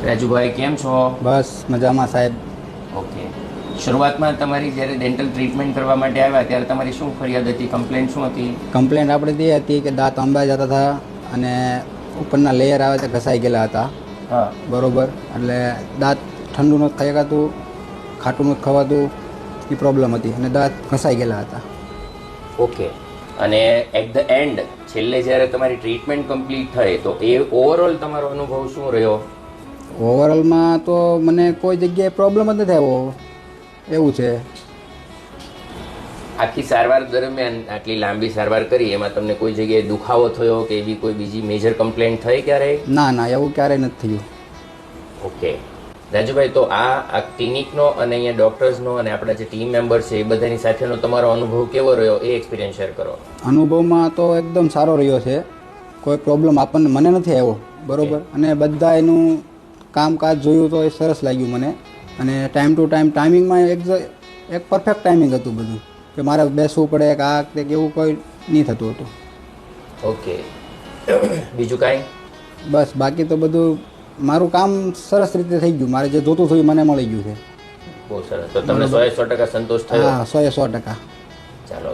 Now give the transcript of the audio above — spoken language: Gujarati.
રાજુભાઈ કેમ છો? બસ મજામાં સાહેબ. ઓકે, શરૂઆતમાં તમારી જ્યારે ડેન્ટલ ટ્રીટમેન્ટ કરવા માટે આવ્યા ત્યારે તમારી શું ફરિયાદ હતી, કમ્પ્લેન શું હતી? કમ્પ્લેન્ટ આપણે તે હતી કે દાંત અંબાઈ જતા હતા અને ઉપરના લેયર આવે તે ઘસાઈ ગયેલા હતા. હા બરોબર, એટલે દાંત ઠંડુ નથી ખાઈ શકાતું, ખાટું નથી ખવાતું, એ પ્રોબ્લેમ હતી અને દાંત ઘસાઈ ગયેલા હતા. ઓકે, અને એટ ધ એન્ડ છેલ્લે જ્યારે તમારી ટ્રીટમેન્ટ કમ્પ્લીટ થઈ તો એ ઓવરઓલ તમારો અનુભવ શું રહ્યો? ઓવરઓલમાં તો મને કોઈ જગ્યાએ પ્રોબ્લેમ જ નથી આવ્યો એવું છે. આખી સારવાર દરમિયાન આટલી લાંબી સારવાર કરી એમાં તમને કોઈ જગ્યાએ દુખાવો થયો કે એવી કોઈ બીજી મેજર કમ્પ્લેન થઈ ક્યારેય? ના ના, એવું ક્યારેય નથી થયું. ઓકે રાજુભાઈ, તો આ ક્લિનિકનો અને અહીંયા ડૉક્ટર્સનો અને આપણા જે ટીમ મેમ્બર છે એ બધાની સાથેનો તમારો અનુભવ કેવો રહ્યો એ એક્સપિરિયન્સ શેર કરો. અનુભવમાં તો એકદમ સારો રહ્યો છે, કોઈ પ્રોબ્લેમ આપણને મને નથી આવ્યો. બરોબર, અને બધા એનું કામકાજ જોયું તો એ સરસ લાગ્યું મને. અને ટાઈમ ટુ ટાઈમ ટાઈમિંગમાં એક પરફેક્ટ ટાઈમિંગ હતું બધું, કે મારે બેસવું પડે કે આ તે એવું કોઈ નહીં થતું હતું. ઓકે, બીજું કાંઈ? બસ બાકી તો બધું મારું કામ સરસ રીતે થઈ ગયું, મારે જે જોતું થયું મને મળી ગયું છે. બહુ સરસ. તો તમને 100% સંતોષ થયો? હા, 100% ચાલો.